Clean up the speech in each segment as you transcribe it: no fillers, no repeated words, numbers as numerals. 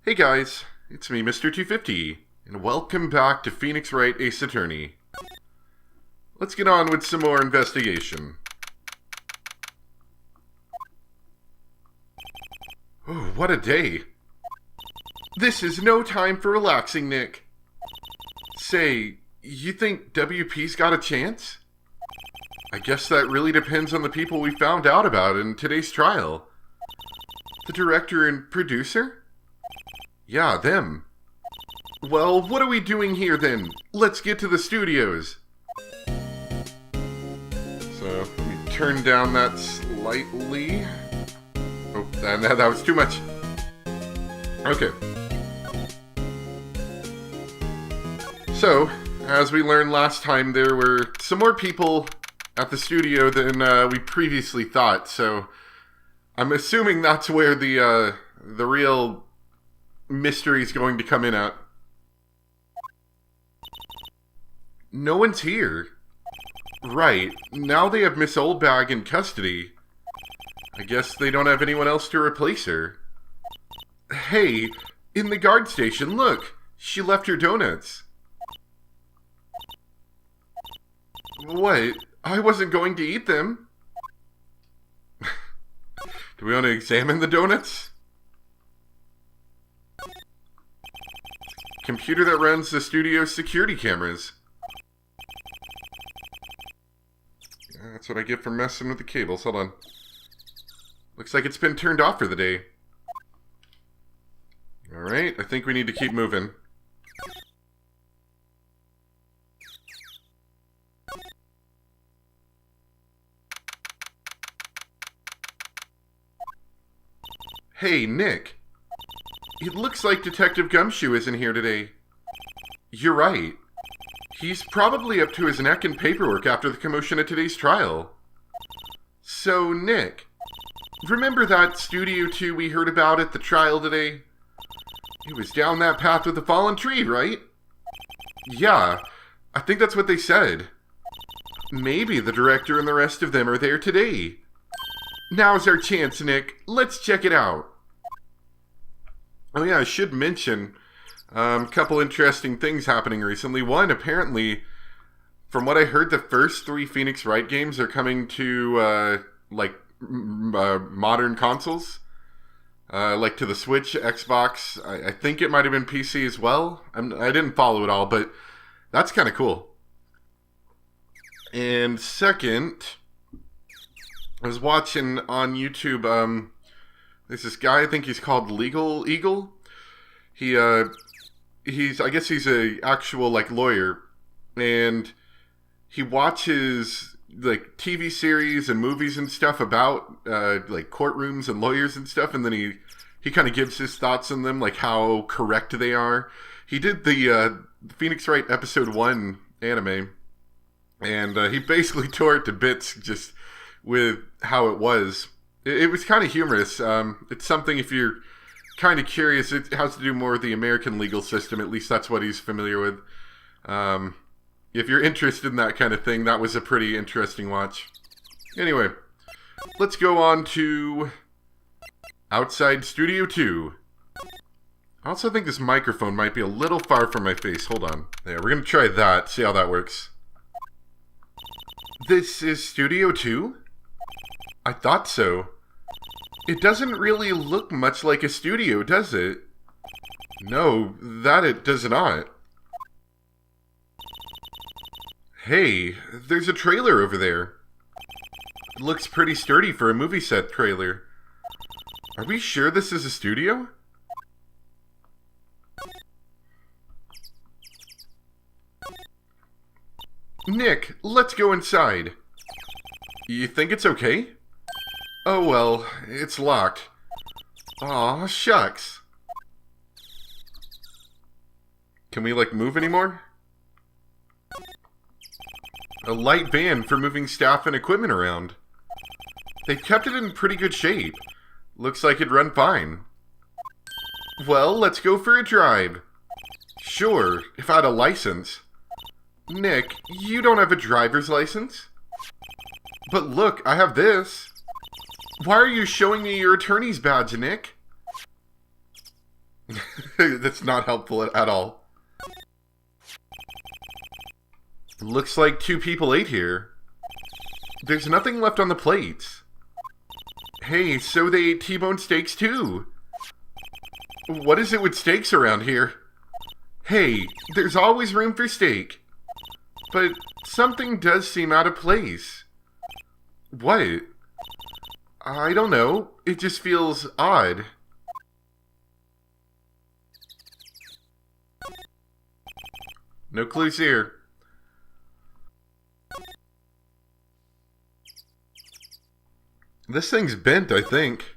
Hey guys, it's me, Mr. 250, and welcome back to Phoenix Wright Ace Attorney. Let's get on with some more investigation. Oh, what a day. This is no time for relaxing, Nick. Say, you think WP's got a chance? I guess that really depends on the people we found out about in today's trial. The director and producer? Yeah, them. Well, what are we doing here then? Let's get to the studios. So, let me turn down that slightly. Oh, that was too much. Okay. So, as we learned last time, there were some more people at the studio than we previously thought, so I'm assuming that's where the real mystery's going to come in at. No one's here. Right, now they have Miss Oldbag in custody. I guess they don't have anyone else to replace her. Hey, in the guard station, look! She left her donuts. What? I wasn't going to eat them. Do we want to examine the donuts? Computer that runs the studio's security cameras. Yeah, that's what I get for messing with the cables. Hold on. Looks like it's been turned off for the day. Alright, I think we need to keep moving. Hey, Nick. It looks like Detective Gumshoe isn't here today. You're right. He's probably up to his neck in paperwork after the commotion at today's trial. So, Nick, remember that Studio 2 we heard about at the trial today? It was down that path with the fallen tree, right? Yeah, I think that's what they said. Maybe the director and the rest of them are there today. Now's our chance, Nick. Let's check it out. Oh yeah, I should mention a couple interesting things happening recently. One, apparently, from what I heard, the first 3 Phoenix Wright games are coming to, modern consoles. Like to the Switch, Xbox. I think it might have been PC as well. I didn't follow it all, but that's kind of cool. And second, I was watching on YouTube, there's this guy, I think he's called Legal Eagle. I guess he's a actual, lawyer, and he watches, TV series and movies and stuff about, courtrooms and lawyers and stuff, and then he kind of gives his thoughts on them, how correct they are. He did the Phoenix Wright Ep.8 anime, and he basically tore it to bits just with how it was. It was kind of humorous. It's something, if you're kind of curious, it has to do more with the American legal system. At least that's what he's familiar with. If you're interested in that kind of thing, that was a pretty interesting watch. Anyway, let's go on to outside Studio 2. I also think this microphone might be a little far from my face. Hold on. Yeah, we're going to try that, see how that works. This is Studio 2? I thought so. It doesn't really look much like a studio, does it? No, that it does not. Hey, there's a trailer over there. It looks pretty sturdy for a movie set trailer. Are we sure this is a studio? Nick, let's go inside. You think it's okay? Oh well, it's locked. Aw, shucks. Can we, move anymore? A light van for moving staff and equipment around. They've kept it in pretty good shape. Looks like it'd run fine. Well, let's go for a drive. Sure, if I had a license. Nick, you don't have a driver's license? But look, I have this. Why are you showing me your attorney's badge, Nick? That's not helpful at all. Looks like 2 people ate here. There's nothing left on the plates. Hey, so they ate T-bone steaks too. What is it with steaks around here? Hey, there's always room for steak. But something does seem out of place. What? I don't know. It just feels odd. No clues here. This thing's bent, I think.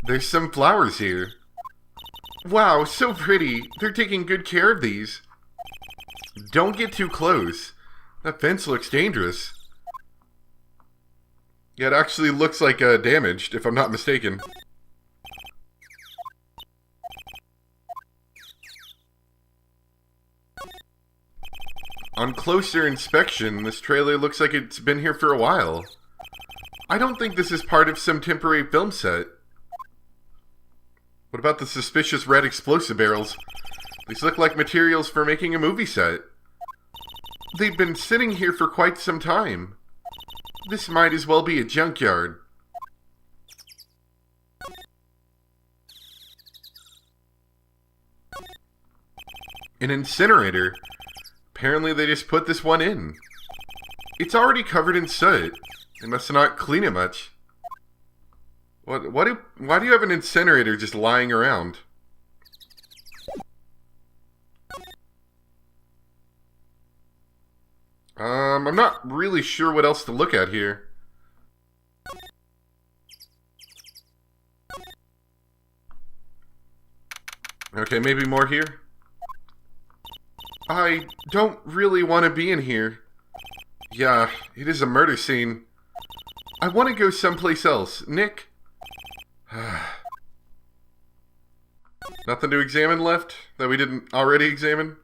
There's some flowers here. Wow, so pretty. They're taking good care of these. Don't get too close. That fence looks dangerous. Yeah, it actually looks like damaged, if I'm not mistaken. On closer inspection, this trailer looks like it's been here for a while. I don't think this is part of some temporary film set. What about the suspicious red explosive barrels? These look like materials for making a movie set. They've been sitting here for quite some time. This might as well be a junkyard. An incinerator. Apparently they just put this one in. It's already covered in soot. They must not clean it much. Why do you have an incinerator just lying around? I'm not really sure what else to look at here. Okay, maybe more here. I don't really want to be in here. Yeah, it is a murder scene. I want to go someplace else. Nick? Nothing to examine left that we didn't already examine?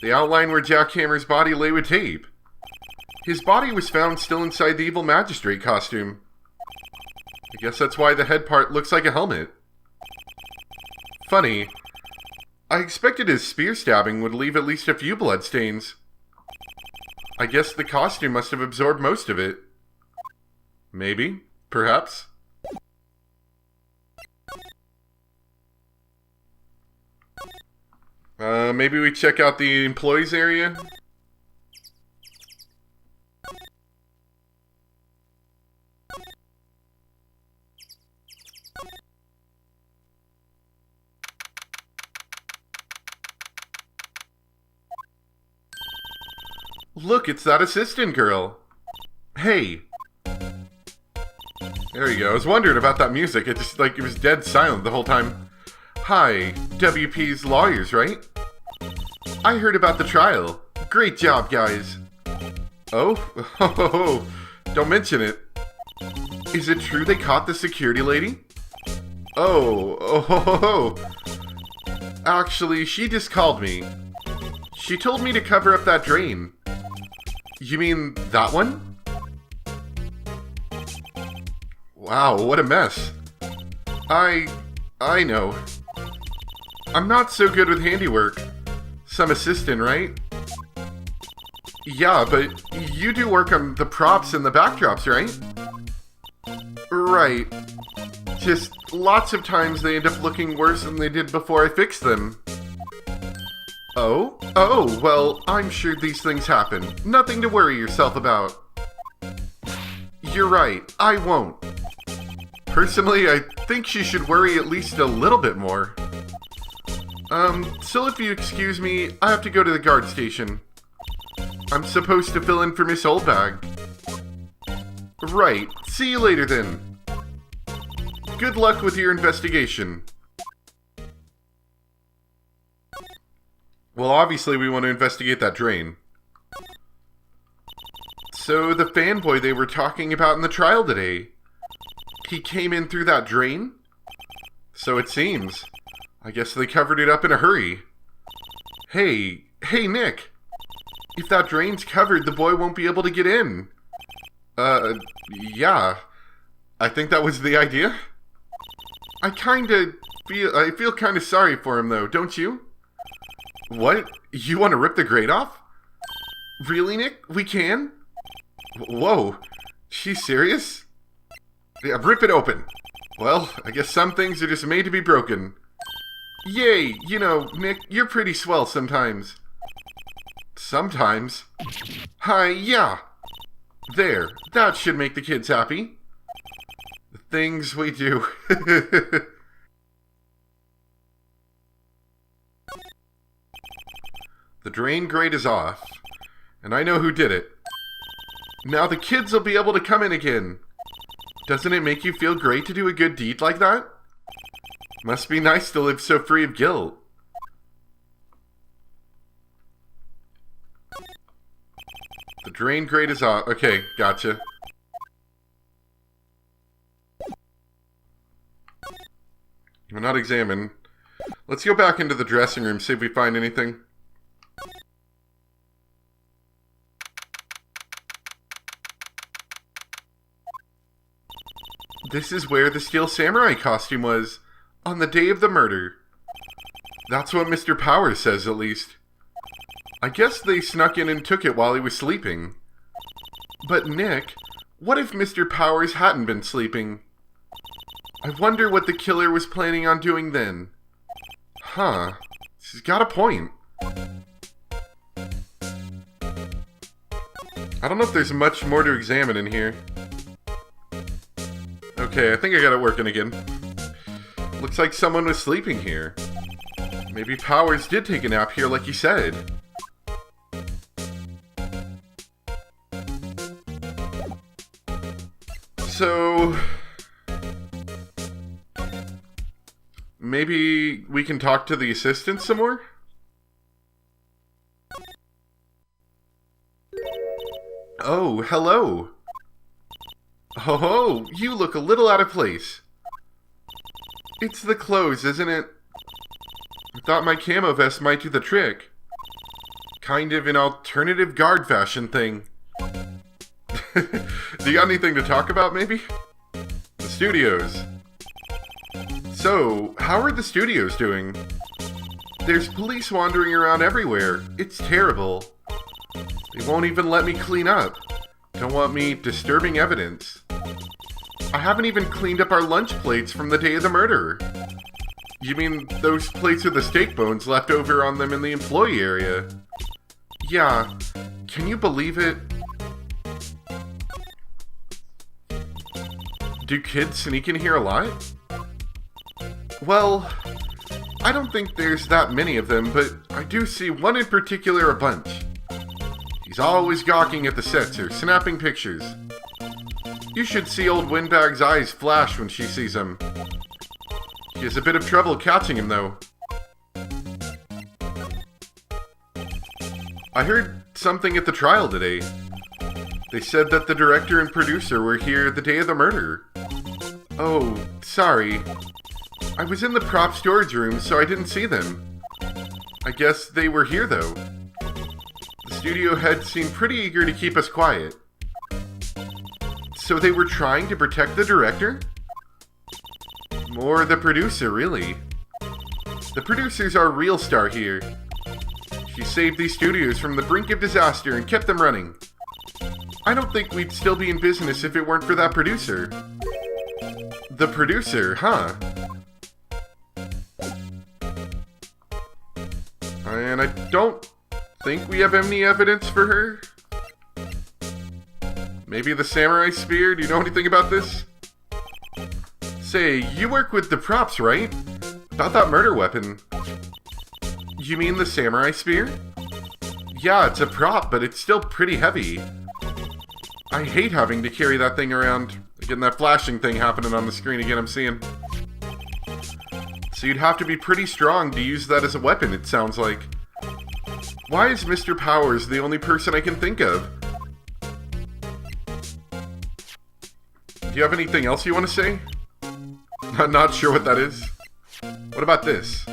The outline where Jack Hammer's body lay with tape. His body was found still inside the evil magistrate costume. I guess that's why the head part looks like a helmet. Funny. I expected his spear stabbing would leave at least a few bloodstains. I guess the costume must have absorbed most of it. Maybe. Perhaps. Maybe we check out the employees area? Look, it's that assistant girl. Hey. There you go. I was wondering about that music. It just, it was dead silent the whole time. Hi, WP's lawyers, right? I heard about the trial. Great job, guys. Oh, don't mention it. Is it true they caught the security lady? Oh. Actually, she just called me. She told me to cover up that drain. You mean that one? Wow, what a mess. I know. I'm not so good with handiwork. Some assistant, right? Yeah, but you do work on the props and the backdrops, right? Right. Just lots of times they end up looking worse than they did before I fixed them. Oh, well, I'm sure these things happen. Nothing to worry yourself about. You're right, I won't. Personally, I think she should worry at least a little bit more. So if you excuse me, I have to go to the guard station. I'm supposed to fill in for Miss Oldbag. Right, see you later then. Good luck with your investigation. Well, obviously we want to investigate that drain. So the fanboy they were talking about in the trial today, he came in through that drain? So it seems. I guess they covered it up in a hurry. Hey, Nick. If that drain's covered, the boy won't be able to get in. Yeah. I think that was the idea. I kinda feel kind of sorry for him, though, don't you? What? You want to rip the grate off? Really, Nick? We can? Whoa. She's serious? Yeah, rip it open. Well, I guess some things are just made to be broken. Yay! You know, Nick, you're pretty swell sometimes. Sometimes? Hi, yeah. There, that should make the kids happy. The things we do. The drain grate is off, and I know who did it. Now the kids will be able to come in again. Doesn't it make you feel great to do a good deed like that? Must be nice to live so free of guilt. The drain grate is off. Okay, gotcha. We're not examined. Let's go back into the dressing room, see if we find anything. This is where the Steel Samurai costume was, on the day of the murder. That's what Mr. Powers says, at least. I guess they snuck in and took it while he was sleeping. But Nick, what if Mr. Powers hadn't been sleeping? I wonder what the killer was planning on doing then. Huh. She's got a point. I don't know if there's much more to examine in here. Okay, I think I got it working again. Looks like someone was sleeping here. Maybe Powers did take a nap here like he said. So... maybe we can talk to the assistant some more? Oh, hello. Oh, you look a little out of place. It's the clothes, isn't it? I thought my camo vest might do the trick. Kind of an alternative guard fashion thing. Do you got anything to talk about, maybe? The studios. So, how are the studios doing? There's police wandering around everywhere. It's terrible. They won't even let me clean up. Don't want me disturbing evidence. I haven't even cleaned up our lunch plates from the day of the murder. You mean those plates with the steak bones left over on them in the employee area? Yeah. Can you believe it? Do kids sneak in here a lot? Well, I don't think there's that many of them, but I do see one in particular a bunch. He's always gawking at the sets or snapping pictures. You should see old Windbag's eyes flash when she sees him. She has a bit of trouble catching him, though. I heard something at the trial today. They said that the director and producer were here the day of the murder. Oh, sorry. I was in the prop storage room, so I didn't see them. I guess they were here, though. The studio head seemed pretty eager to keep us quiet. So they were trying to protect the director? Or the producer, really. The producer's our real star here. She saved these studios from the brink of disaster and kept them running. I don't think we'd still be in business if it weren't for that producer. The producer, huh? And I don't think we have any evidence for her. Maybe the samurai spear? Do you know anything about this? Say, you work with the props, right? About that murder weapon. You mean the samurai spear? Yeah, it's a prop, but it's still pretty heavy. I hate having to carry that thing around. Again, that flashing thing happening on the screen again I'm seeing. So you'd have to be pretty strong to use that as a weapon, it sounds like. Why is Mr. Powers the only person I can think of? Do you have anything else you want to say? I'm not sure what that is. What about this?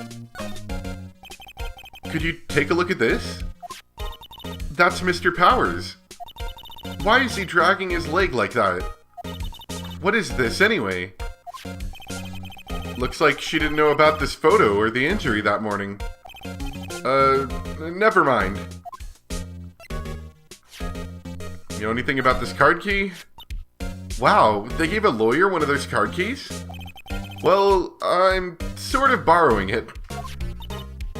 Could you take a look at this? That's Mr. Powers. Why is he dragging his leg like that? What is this, anyway? Looks like she didn't know about this photo or the injury that morning. Never mind. You know anything about this card key? Wow, they gave a lawyer one of those card keys? Well, I'm sort of borrowing it.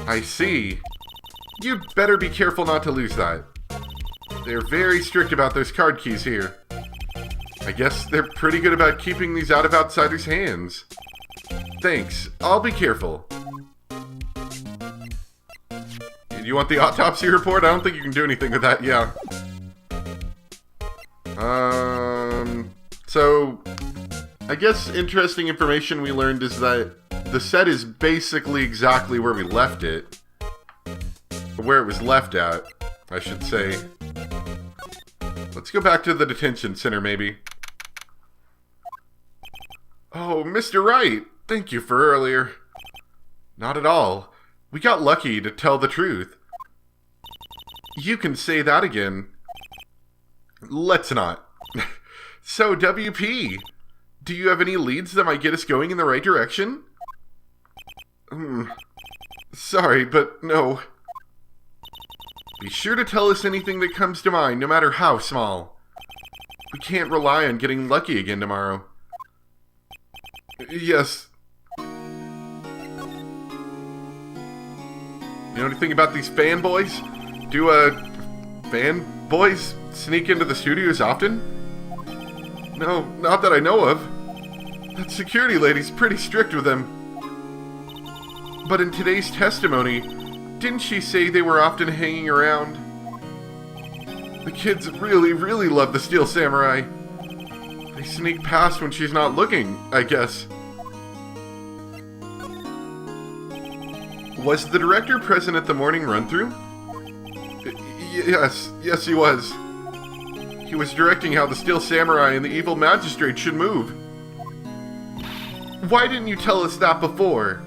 I see. You'd better be careful not to lose that. They're very strict about those card keys here. I guess they're pretty good about keeping these out of outsiders' hands. Thanks. I'll be careful. You want the autopsy report? I don't think you can do anything with that, yeah. So, I guess interesting information we learned is that the set is basically exactly where we left it. Or where it was left at, I should say. Let's go back to the detention center, maybe. Oh, Mr. Wright, thank you for earlier. Not at all. We got lucky, to tell the truth. You can say that again. Let's not. So, WP, do you have any leads that might get us going in the right direction? Sorry, but no. Be sure to tell us anything that comes to mind, no matter how small. We can't rely on getting lucky again tomorrow. Yes. You know anything about these fanboys? Do, fanboys sneak into the studios often? No, not that I know of. That security lady's pretty strict with them. But in today's testimony, didn't she say they were often hanging around? The kids really, really love the Steel Samurai. They sneak past when she's not looking, I guess. Was the director present at the morning run-through? Yes, he was. He was directing how the Steel Samurai and the evil magistrate should move. Why didn't you tell us that before?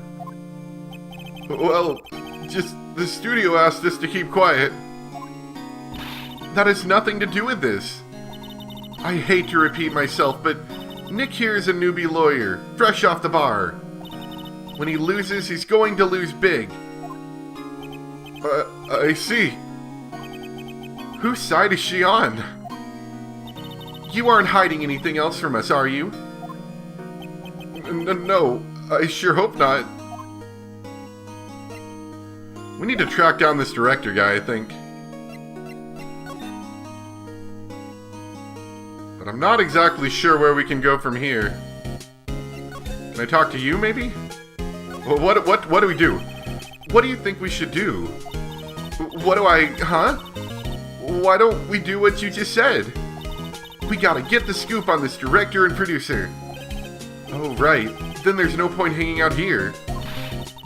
Well, just the studio asked us to keep quiet. That has nothing to do with this. I hate to repeat myself, but Nick here is a newbie lawyer, fresh off the bar. When he loses, he's going to lose big. I see. Whose side is she on? You aren't hiding anything else from us, are you? No, I sure hope not. We need to track down this director guy, I think. But I'm not exactly sure where we can go from here. Can I talk to you, maybe? Well, what do we do? What do you think we should do? Huh? Why don't we do what you just said? We gotta get the scoop on this director and producer. Oh, right. Then there's no point hanging out here.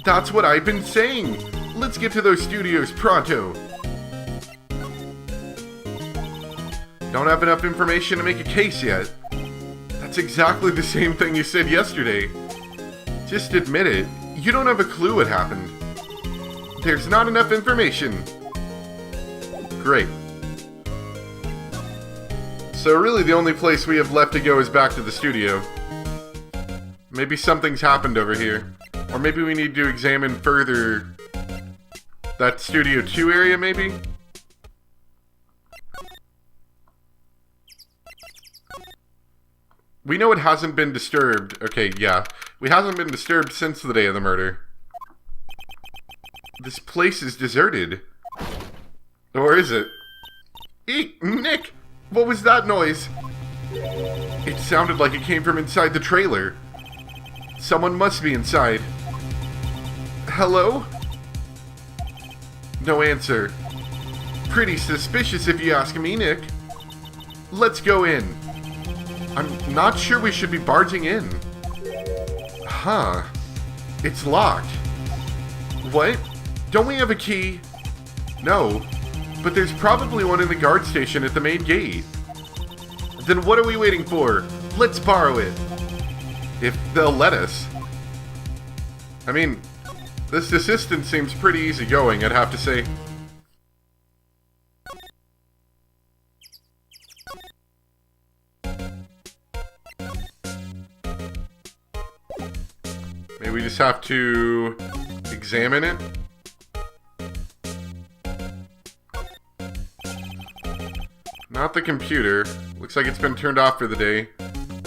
That's what I've been saying. Let's get to those studios pronto. Don't have enough information to make a case yet. That's exactly the same thing you said yesterday. Just admit it. You don't have a clue what happened. There's not enough information. Great. So really the only place we have left to go is back to the studio. Maybe something's happened over here. Or maybe we need to examine further that Studio 2 area, maybe? We know it hasn't been disturbed. Okay, yeah. We hasn't been disturbed since the day of the murder. This place is deserted. Or is it? Eek! Nick! What was that noise? It sounded like it came from inside the trailer. Someone must be inside. Hello? No answer. Pretty suspicious if you ask me, Nick. Let's go in. I'm not sure we should be barging in. Huh. It's locked. What? Don't we have a key? No. But there's probably one in the guard station at the main gate. Then what are we waiting for? Let's borrow it. If they'll let us. I mean, this assistant seems pretty easygoing, I'd have to say. just have to examine it. Not the computer. Looks like it's been turned off for the day.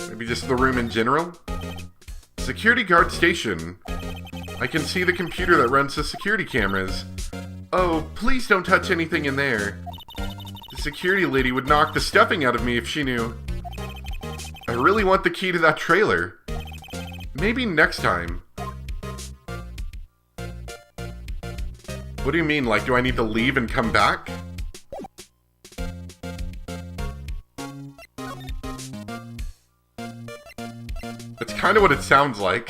Maybe just the room in general. Security guard station. I can see the computer that runs the security cameras. Oh, please don't touch anything in there. The security lady would knock the stuffing out of me if she knew. I really want the key to that trailer. Maybe next time. What do you mean? Like, do I need to leave and come back? That's kind of what it sounds like.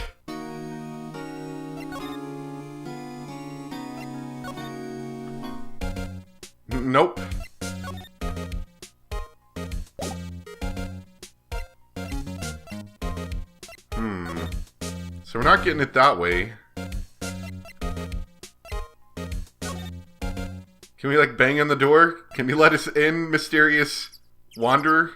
Nope. So we're not getting it that way. Can we, like, bang on the door? Can you let us in, mysterious wanderer?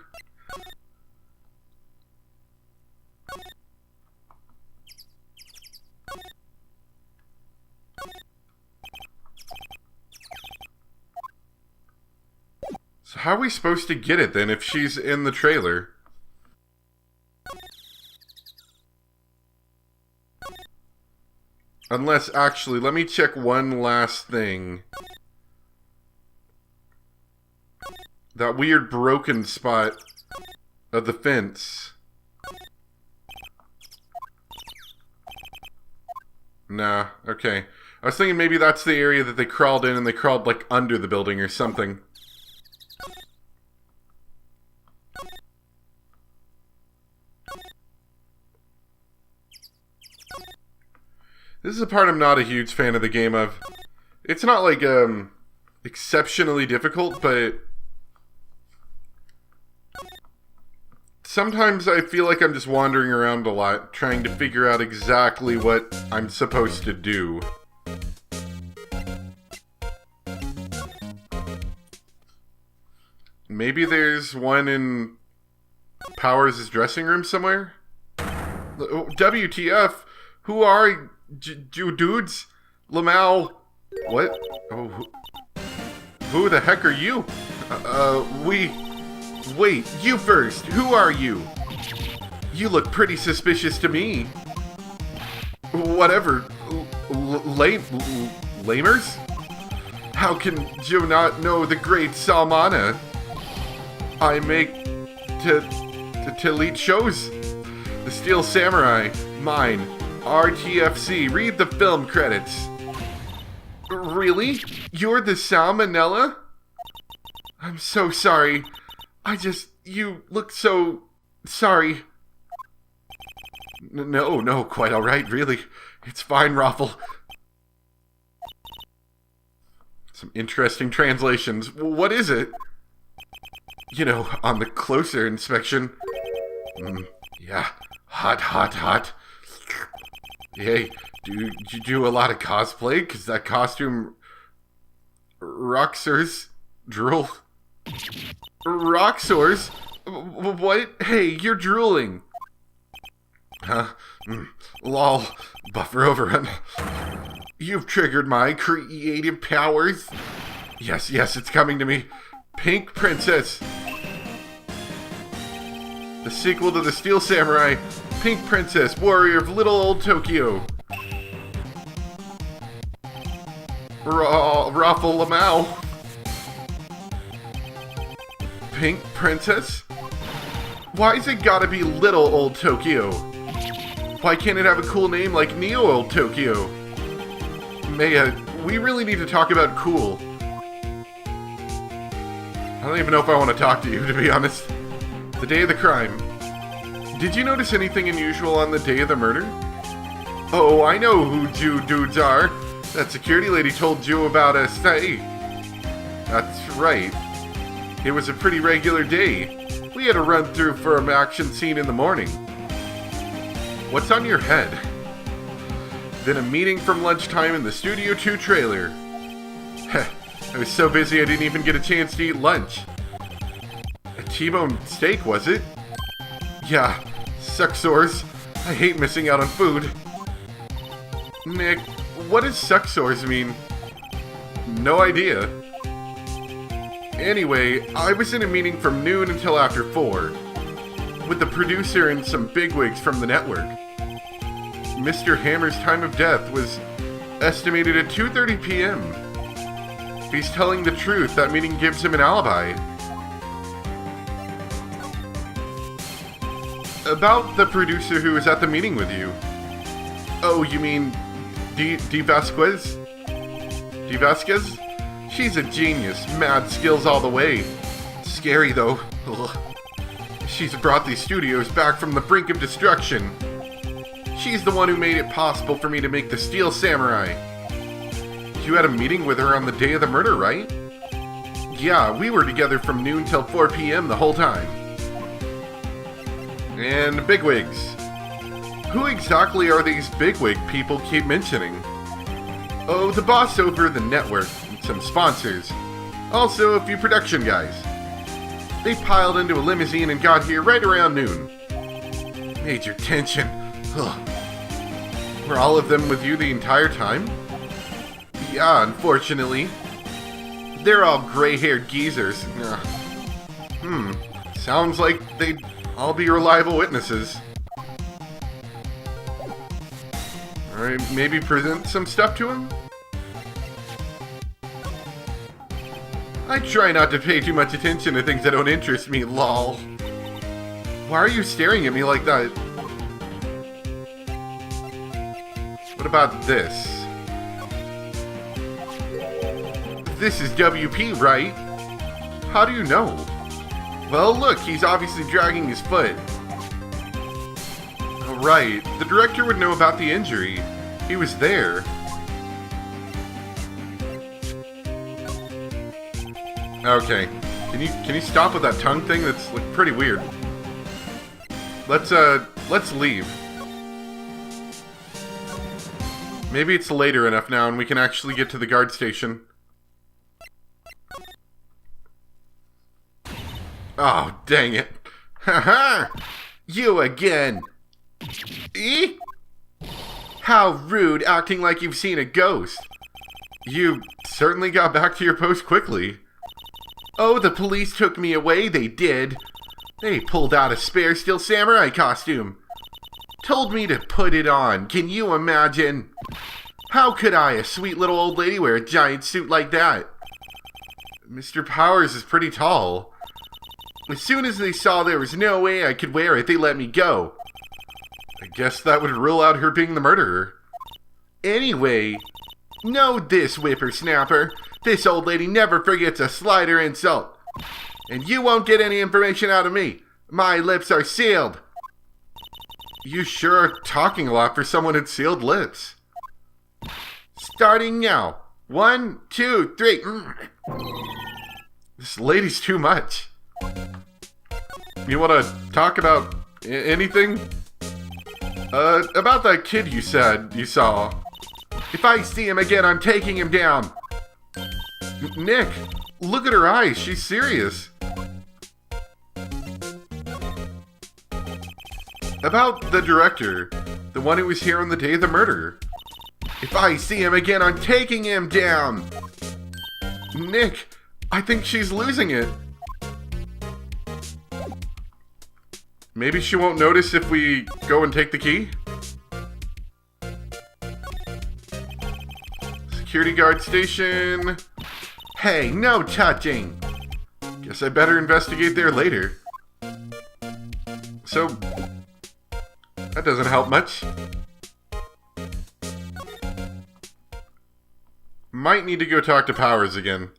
So how are we supposed to get it, then, if she's in the trailer? Unless, actually, let me check one last thing. That weird broken spot of the fence. Nah, okay. I was thinking maybe that's the area that they crawled in and they crawled, like, under the building or something. This is a part I'm not a huge fan of the game of. It's not, like, exceptionally difficult, but sometimes I feel like I'm just wandering around a lot, trying to figure out exactly what I'm supposed to do. Maybe there's one in Powers' dressing room somewhere? WTF? Who are you dudes? Lamau? What? Oh, who the heck are you? Wait, you first. Who are you? You look pretty suspicious to me. Whatever. Lamers? How can you not know the great Salmana? I make to lead shows. The Steel Samurai, mine, RTFC. Read the film credits. Really? You're the Salmonella? I'm so sorry. You look so sorry. No, quite alright, really. It's fine, Raffle. Some interesting translations. What is it? You know, on the closer inspection. Yeah, hot. Hey, do you do a lot of cosplay? Because that costume... Roxor's drool. Roxor's? What? Hey, you're drooling. Huh? Lol. Buffer overrun. You've triggered my creative powers. Yes, it's coming to me. Pink Princess. The sequel to the Steel Samurai. Pink Princess, warrior of little old Tokyo. Raffle Lamau. Pink Princess? Why's it gotta be little old Tokyo? Why can't it have a cool name like Neo Old Tokyo? Maya, we really need to talk about cool. I don't even know if I want to talk to you, to be honest. The day of the crime. Did you notice anything unusual on the day of the murder? Oh, I know who you dudes are. That security lady told you about us. Hey. That's right. It was a pretty regular day. We had a run through for an action scene in the morning. What's on your head? Then a meeting from lunchtime in the Studio 2 trailer. Heh, I was so busy I didn't even get a chance to eat lunch. A T-bone steak, was it? Yeah, suck sores. I hate missing out on food. Nick, what does suck sores mean? No idea. Anyway, I was in a meeting from noon until after 4 with the producer and some bigwigs from the network. Mr. Hammer's time of death was estimated at 2:30 p.m. If he's telling the truth, that meeting gives him an alibi. About the producer who was at the meeting with you. Oh, you mean D. Vasquez? D. Vasquez? She's a genius. Mad skills all the way. Scary, though. Ugh. She's brought these studios back from the brink of destruction. She's the one who made it possible for me to make the Steel Samurai. You had a meeting with her on the day of the murder, right? Yeah, we were together from noon till 4 p.m. the whole time. And bigwigs. Who exactly are these bigwig people keep mentioning? Oh, the boss over the network, and some sponsors. Also, a few production guys. They piled into a limousine and got here right around noon. Major tension. Ugh. Were all of them with you the entire time? Yeah, unfortunately. They're all gray-haired geezers. Ugh. Sounds like they'd all be reliable witnesses. Alright, maybe present some stuff to him? I try not to pay too much attention to things that don't interest me, lol. Why are you staring at me like that? What about this? This is WP, right? How do you know? Well, look, he's obviously dragging his foot. Oh, right, the director would know about the injury. He was there. Okay, can you stop with that tongue thing? That's like pretty weird. Let's leave. Maybe it's later enough now and we can actually get to the guard station. Oh, dang it. Haha! You again! Eh? How rude, acting like you've seen a ghost. You certainly got back to your post quickly. Oh, the police took me away, they did. They pulled out a spare Steel Samurai costume. Told me to put it on, can you imagine? How could I, a sweet little old lady, wear a giant suit like that? Mr. Powers is pretty tall. As soon as they saw there was no way I could wear it, they let me go. I guess that would rule out her being the murderer. Anyway, know this, whippersnapper. This old lady never forgets a slight or insult. And you won't get any information out of me. My lips are sealed. You sure are talking a lot for someone with sealed lips. Starting now. 1, 2, 3. This lady's too much. You want to talk about anything? About that kid you said you saw. If I see him again, I'm taking him down. Nick, look at her eyes. She's serious. About the director, the one who was here on the day of the murder. If I see him again, I'm taking him down. Nick, I think she's losing it. Maybe she won't notice if we go and take the key? Security guard station. Hey, no touching. Guess I better investigate there later. So, that doesn't help much. Might need to go talk to Powers again.